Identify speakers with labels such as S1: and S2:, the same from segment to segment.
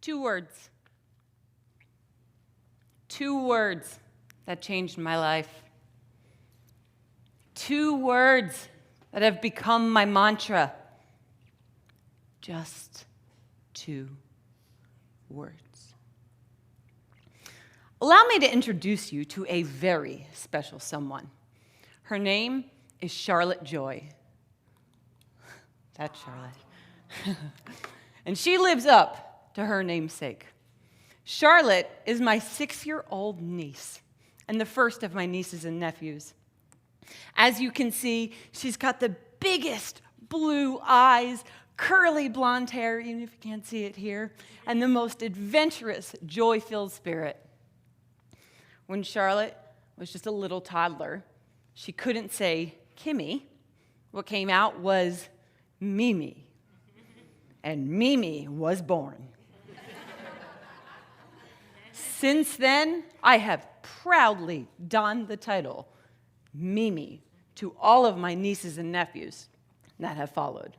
S1: Two words. Two words that changed my life. Two words that have become my mantra. Just two words. Allow me to introduce you to a very special someone. Her name is Charlotte Joy. That's Charlotte. And she lives up to her namesake. Charlotte is my 6-year-old niece and the first of my nieces and nephews. As you can see, she's got the biggest blue eyes, curly blonde hair, even if you can't see it here, and the most adventurous, joy-filled spirit. When Charlotte was just a little toddler, she couldn't say Kimmy. What came out was Mimi. And Mimi was born. Since then, I have proudly donned the title Mimi to all of my nieces and nephews that have followed.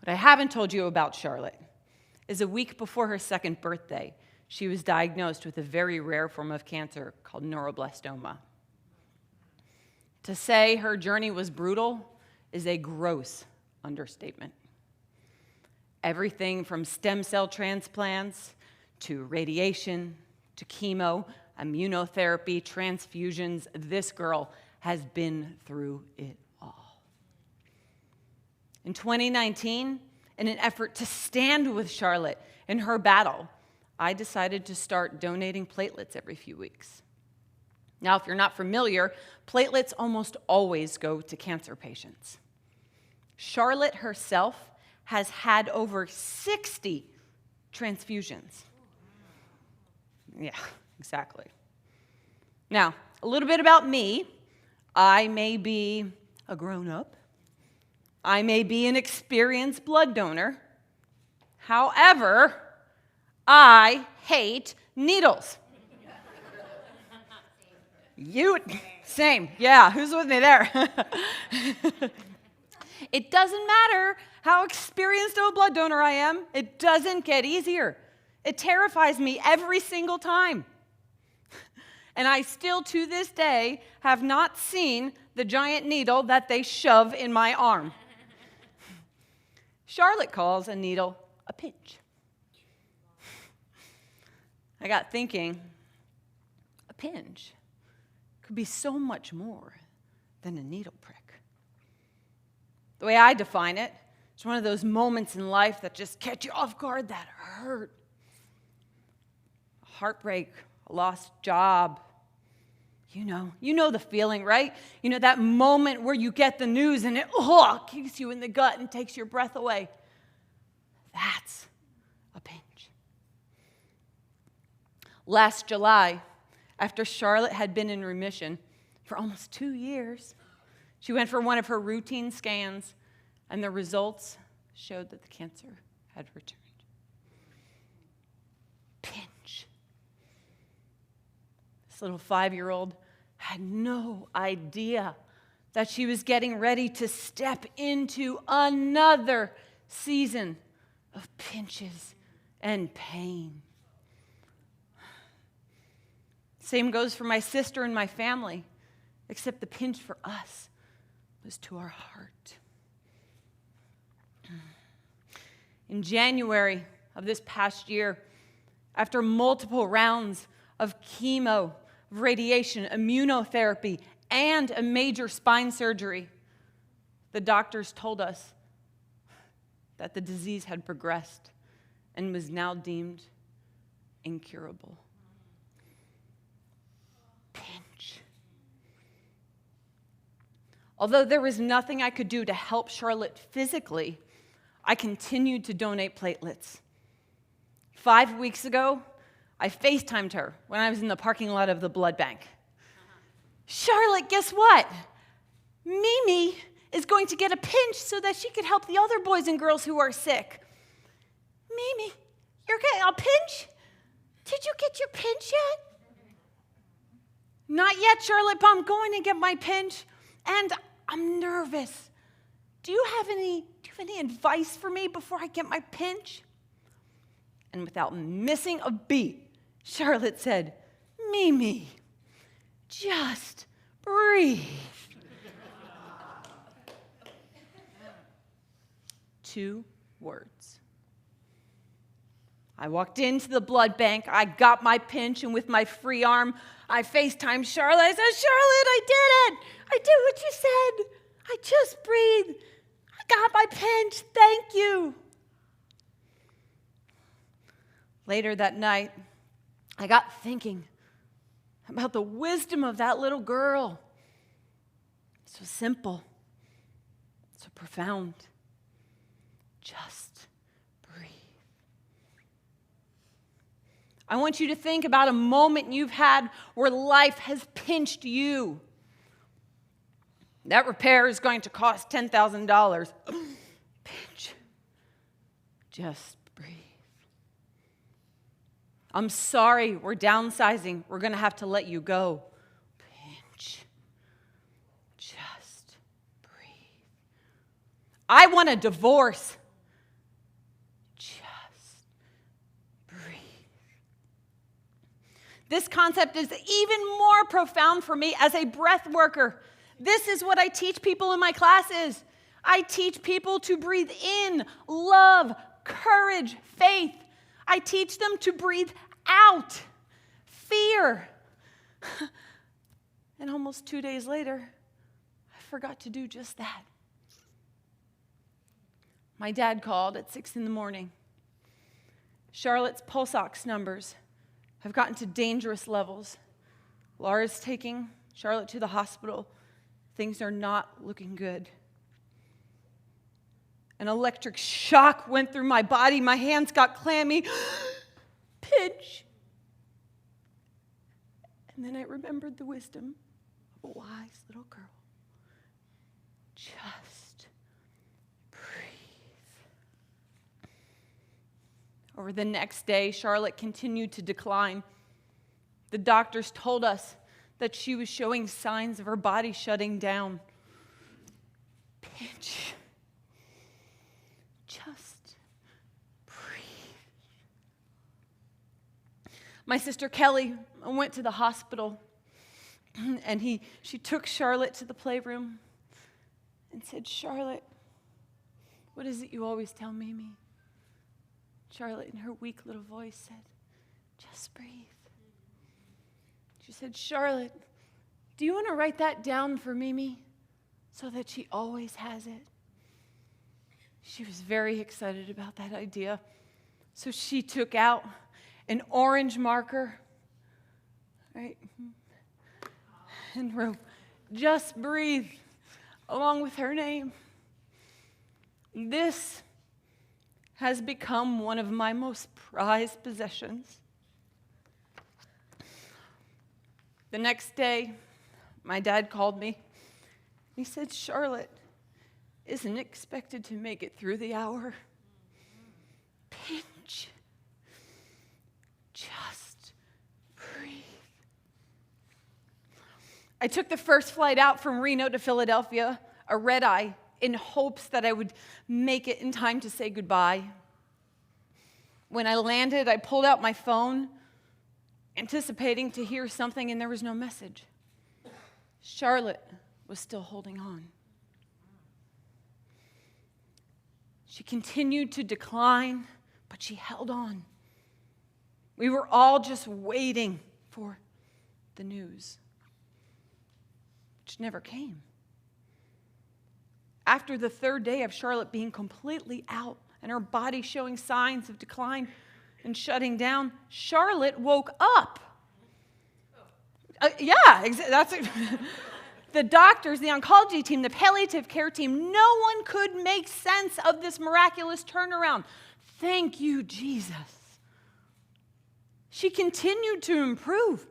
S1: What I haven't told you about Charlotte is a week before her 2nd birthday, she was diagnosed with a very rare form of cancer called neuroblastoma. To say her journey was brutal is a gross understatement. Everything from stem cell transplants to radiation to chemo, immunotherapy, transfusions, this girl has been through it all. In 2019, in an effort to stand with Charlotte in her battle, I decided to start donating platelets every few weeks. Now, if you're not familiar, platelets almost always go to cancer patients. Charlotte herself has had over 60 transfusions. Yeah, exactly. Now, a little bit about me. I may be a grown-up. I may be an experienced blood donor. However, I hate needles. Same. Yeah, who's with me there? It doesn't matter how experienced of a blood donor I am. It doesn't get easier. It terrifies me every single time. And I still, to this day, have not seen the giant needle that they shove in my arm. Charlotte calls a needle a pinch. I got thinking, a pinch could be so much more than a needle prick. The way I define it, it's one of those moments in life that just catch you off guard that hurt. Heartbreak, a lost job. You know the feeling, right? You know that moment where you get the news and it kicks you in the gut and takes your breath away. That's a pinch. Last July, after Charlotte had been in remission for almost 2 years, she went for one of her routine scans, and the results showed that the cancer had returned. Pinch. This little 5-year-old had no idea that she was getting ready to step into another season of pinches and pain. Same goes for my sister and my family, except the pinch for us was to our heart. In January of this past year, after multiple rounds of chemo, radiation, immunotherapy, and a major spine surgery, the doctors told us that the disease had progressed and was now deemed incurable. Pinch. Although there was nothing I could do to help Charlotte physically, I continued to donate platelets. 5 weeks ago, I FaceTimed her when I was in the parking lot of the blood bank. Charlotte, guess what? Mimi is going to get a pinch so that she can help the other boys and girls who are sick. Mimi, you're getting a pinch? Did you get your pinch yet? Not yet, Charlotte, but I'm going to get my pinch, and I'm nervous. Do you have any advice for me before I get my pinch? And without missing a beat, Charlotte said, "Mimi, just breathe." 2 words. I walked into the blood bank. I got my pinch, and with my free arm, I FaceTimed Charlotte. I said, "Charlotte, I did it. I did what you said. I just breathed. I got my pinch. Thank you." Later that night, I got thinking about the wisdom of that little girl. So simple, so profound. Just breathe. I want you to think about a moment you've had where life has pinched you. That repair is going to cost $10,000. Pinch. Just breathe. "I'm sorry, we're downsizing. We're going to have to let you go." Pinch. Just breathe. "I want a divorce." Just breathe. This concept is even more profound for me as a breath worker. This is what I teach people in my classes. I teach people to breathe in love, courage, faith. I teach them to breathe out fear. And almost 2 days later, I forgot to do just that. My dad called at 6 a.m. Charlotte's pulse ox numbers have gotten to dangerous levels. Laura's taking Charlotte to the hospital. Things are not looking good. An electric shock went through my body. My hands got clammy. Pinch. And then I remembered the wisdom of a wise little girl. Just breathe. Over the next day, Charlotte continued to decline. The doctors told us that she was showing signs of her body shutting down. Pinch. Just breathe. My sister Kelly went to the hospital, and she took Charlotte to the playroom and said, "Charlotte, what is it you always tell Mimi?" Charlotte, in her weak little voice, said, "Just breathe." She said, "Charlotte, do you want to write that down for Mimi so that she always has it?" She was very excited about that idea. So she took out an orange marker, right, and wrote, "Just breathe," along with her name. This has become one of my most prized possessions. The next day, my dad called me. He said, "Charlotte isn't expected to make it through the hour. Pinch. Just breathe." I took the first flight out from Reno to Philadelphia, a red eye, in hopes that I would make it in time to say goodbye. When I landed, I pulled out my phone, anticipating to hear something, and there was no message. Charlotte was still holding on. She continued to decline, but she held on. We were all just waiting for the news, which never came. After the 3rd day of Charlotte being completely out and her body showing signs of decline and shutting down, Charlotte woke up. That's it. The doctors, the oncology team, the palliative care team, no one could make sense of this miraculous turnaround. Thank you, Jesus. She continued to improve,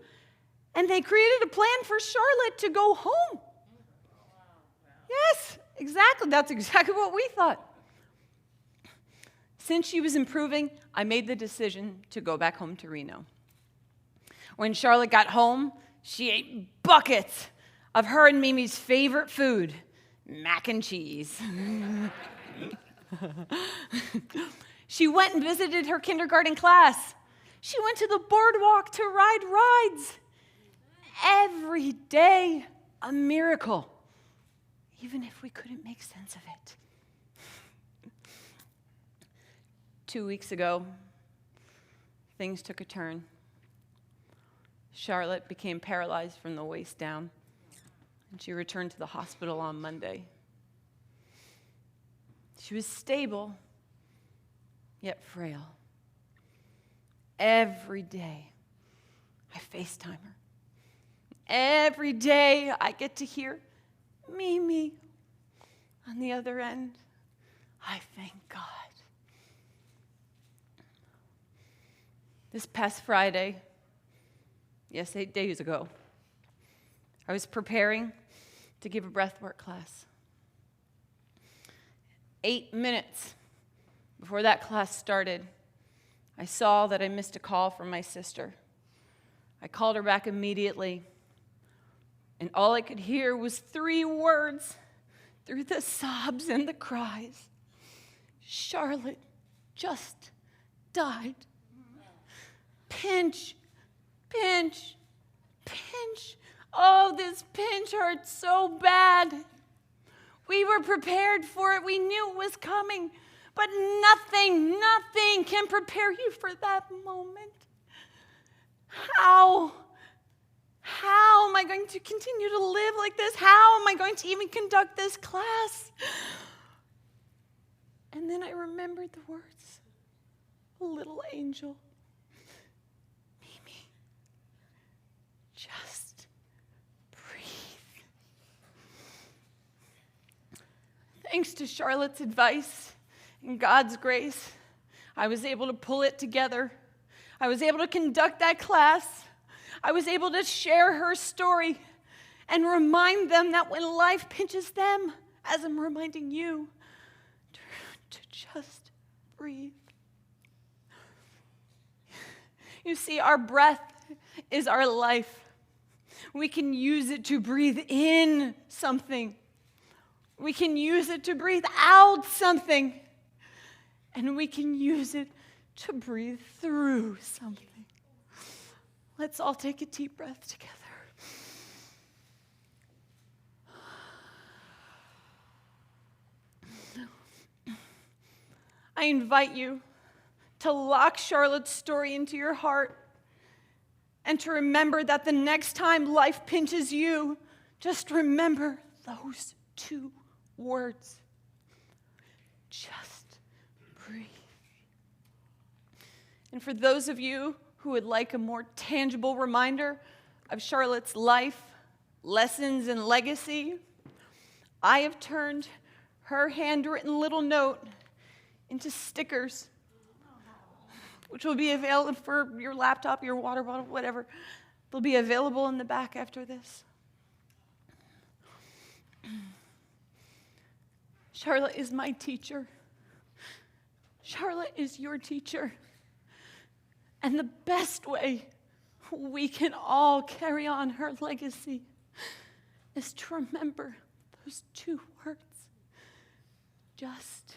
S1: and they created a plan for Charlotte to go home. Yes, exactly. That's exactly what we thought. Since she was improving, I made the decision to go back home to Reno. When Charlotte got home, she ate buckets of her and Mimi's favorite food, mac and cheese. She went and visited her kindergarten class. She went to the boardwalk to ride rides. Every day, a miracle, even if we couldn't make sense of it. 2 weeks ago, things took a turn. Charlotte became paralyzed from the waist down, and she returned to the hospital on Monday. She was stable, yet frail. Every day, I FaceTime her. Every day, I get to hear Mimi on the other end. I thank God. This past Friday, yes, 8 days ago, I was preparing to give a breathwork class. 8 minutes before that class started, I saw that I missed a call from my sister. I called her back immediately, and all I could hear was 3 words through the sobs and the cries. Charlotte just died. Pinch, pinch, pinch. Oh, this pinch hurts so bad. We were prepared for it. We knew it was coming. But nothing can prepare you for that moment. How am I going to continue to live like this? How am I going to even conduct this class? And then I remembered the words, a little angel. Mimi, just breathe. Thanks to Charlotte's advice and God's grace, I was able to pull it together. I was able to conduct that class. I was able to share her story and remind them that when life pinches them, as I'm reminding you, to just breathe. You see, our breath is our life. We can use it to breathe in something. We can use it to breathe out something. And we can use it to breathe through something. Let's all take a deep breath together. I invite you to lock Charlotte's story into your heart and to remember that the next time life pinches you, just remember those 2 words. Just breathe. And for those of you who would like a more tangible reminder of Charlotte's life, lessons, and legacy, I have turned her handwritten little note into stickers, which will be available for your laptop, your water bottle, whatever. They'll be available in the back after this. Charlotte is my teacher. Charlotte is your teacher. And the best way we can all carry on her legacy is to remember those 2 words. Just